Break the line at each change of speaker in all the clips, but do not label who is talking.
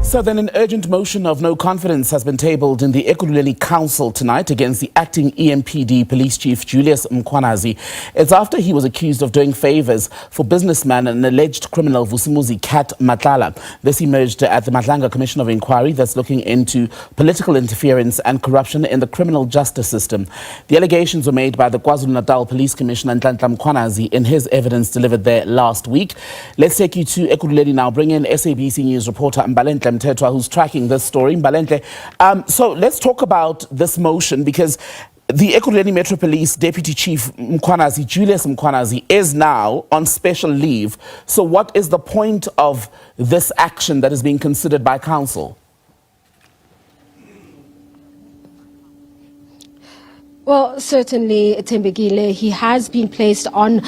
So then an urgent motion of no confidence has been tabled in the Ekurhuleni Council tonight against the acting EMPD police chief Julius Mkhwanazi. It's after he was accused of doing favors for businessman and alleged criminal Vusimuzi Kat Matlala. This emerged at the Madlanga Commission of Inquiry that's looking into political interference and corruption in the criminal justice system. The allegations were made by the KwaZulu-Natal Police Commissioner Mkhwanazi in his evidence delivered there last week. Let's take you to Ekurhuleni now. Bring in SABC News reporter Mbalenhle Mthethwa, who's tracking this story. Mbalenhle, so let's talk about this motion, because the Ekurhuleni Metro Police Deputy Chief Mkhwanazi, Julius Mkhwanazi, is now on special leave. So what is the point of this action that is being considered by council?
Well, certainly, Tembegile, he has been placed on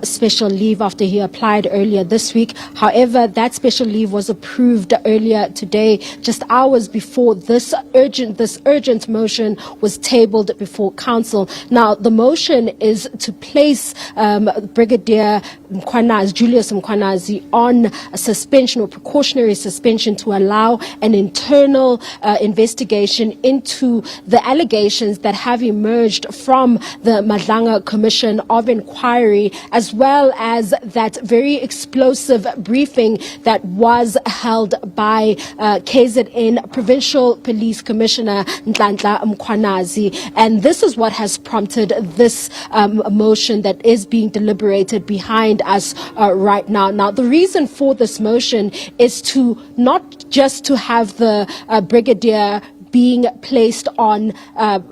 special leave after he applied earlier this week. However, that special leave was approved earlier today, just hours before this urgent motion was tabled before council. Now, the motion is to place Brigadier Mkhwanazi, Julius Mkhwanazi, on a suspension or precautionary suspension to allow an internal investigation into the allegations that have emerged from the Madlanga Commission of Inquiry, as well as that very explosive briefing that was held by KZN Provincial Police Commissioner Mkhwanazi. And this is what has prompted this motion that is being deliberated behind us right now. Now, the reason for this motion is to not just to have the Brigadier being placed on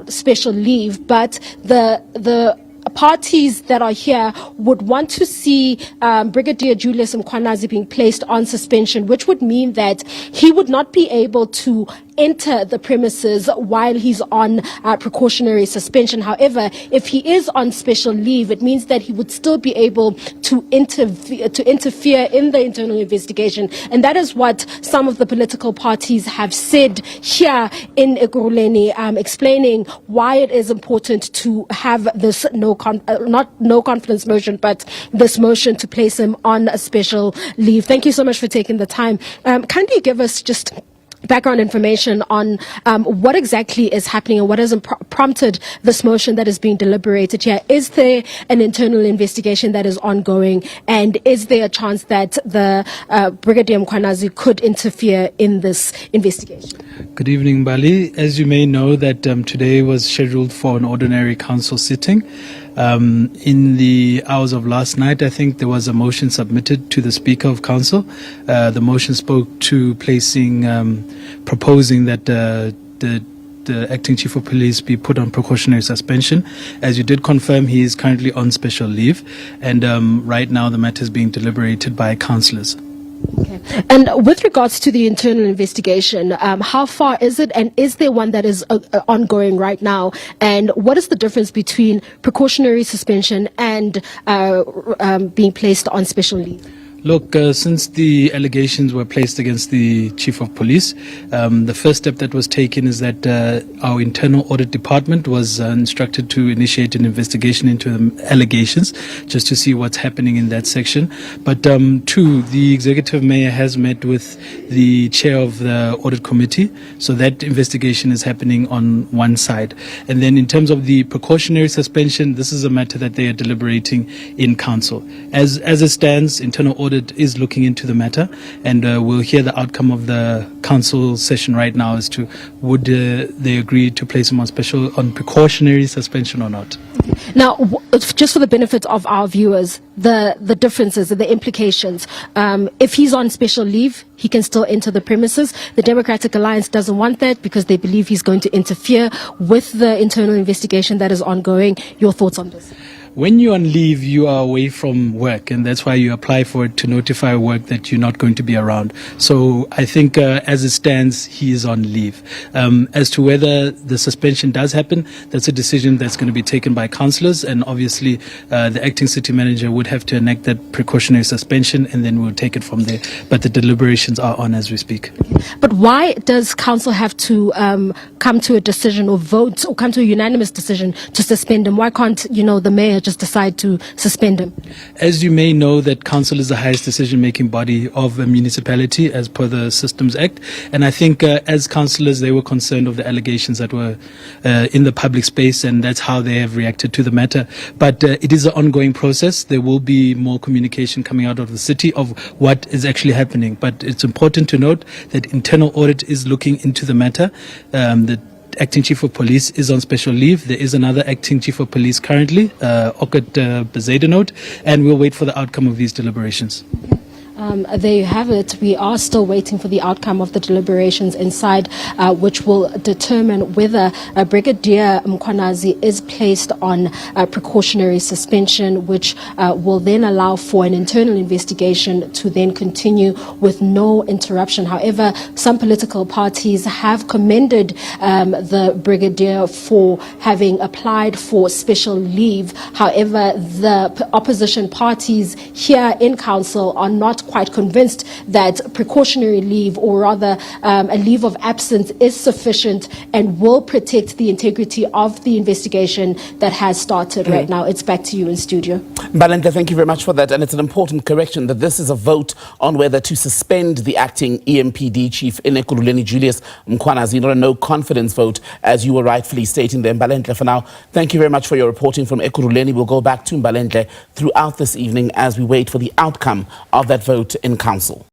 special leave, but the parties that are here would want to see Brigadier Julius Mkhwanazi being placed on suspension, which would mean that he would not be able to enter the premises while he's on precautionary suspension. However, if he is on special leave, it means that he would still be able to interfere in the internal investigation. And that is what some of the political parties have said here in Ekurhuleni, explaining why it is important to have this not no confidence motion, but this motion to place him on a special leave. Thank you so much for taking the time. Kindly give us just background information on what exactly is happening and what has prompted this motion that is being deliberated here. Is there an internal investigation that is ongoing, and is there a chance that the Brigadier Mkhwanazi could interfere in this investigation?
Good evening, Bali. As you may know, that today was scheduled for an ordinary council sitting. In the hours of last night, I think there was a motion submitted to the Speaker of Council. The motion spoke to proposing that the acting chief of police be put on precautionary suspension. As you did confirm, he is currently on special leave, and right now the matter is being deliberated by councillors.
Okay. And with regards to the internal investigation, how far is it, and is there one that is ongoing right now? And what is the difference between precautionary suspension and being placed on special leave?
Look, since the allegations were placed against the chief of police, the first step that was taken is that our internal audit department was instructed to initiate an investigation into the allegations, just to see what's happening in that section. But two, the executive mayor has met with the chair of the audit committee, so that investigation is happening on one side. And then in terms of the precautionary suspension, this is a matter that they are deliberating in council. As it stands, internal audit is looking into the matter, and we'll hear the outcome of the council session right now as to would they agree to place him on precautionary suspension or not.
Now, just for the benefit of our viewers, the differences and the implications. If he's on special leave, he can still enter the premises. The Democratic Alliance doesn't want that because they believe he's going to interfere with the internal investigation that is ongoing. Your thoughts on this?
When you're on leave, you are away from work, and that's why you apply for it, to notify work that you're not going to be around. So I think as it stands, he is on leave. As to whether the suspension does happen, that's a decision that's going to be taken by councillors, and obviously the acting city manager would have to enact that precautionary suspension, and then we'll take it from there. But the deliberations are on as we speak.
But why does council have to come to a decision or vote or come to a unanimous decision to suspend him? Why can't, the mayor just decide to suspend him?
As you may know, that council is the highest decision-making body of a municipality as per the Systems Act. And I think as councillors, they were concerned of the allegations that were in the public space, and that's how they have reacted to the matter. But it is an ongoing process. There will be more communication coming out of the city of what is actually happening. But it's important to note that internal audit is looking into the matter. The acting chief of police is on special leave. There is another acting chief of police currently, Okat Bezadenot, and we'll wait for the outcome of these deliberations.
There you have it. We are still waiting for the outcome of the deliberations inside, which will determine whether Brigadier Mkhwanazi is placed on precautionary suspension, which will then allow for an internal investigation to then continue with no interruption. However, some political parties have commended the Brigadier for having applied for special leave. However, the opposition parties here in council are not quite convinced that precautionary leave, or rather a leave of absence, is sufficient and will protect the integrity of the investigation that has started right now. It's back to you in studio.
Mbalendle, thank you very much for that. And it's an important correction that this is a vote on whether to suspend the acting EMPD chief in Ekurhuleni, Julius Mkhwanazi, not a no confidence vote, as you were rightfully stating there. Mbalendle, for now, thank you very much for your reporting from Ekurhuleni. We'll go back to Mbalendle throughout this evening as we wait for the outcome of that vote in council.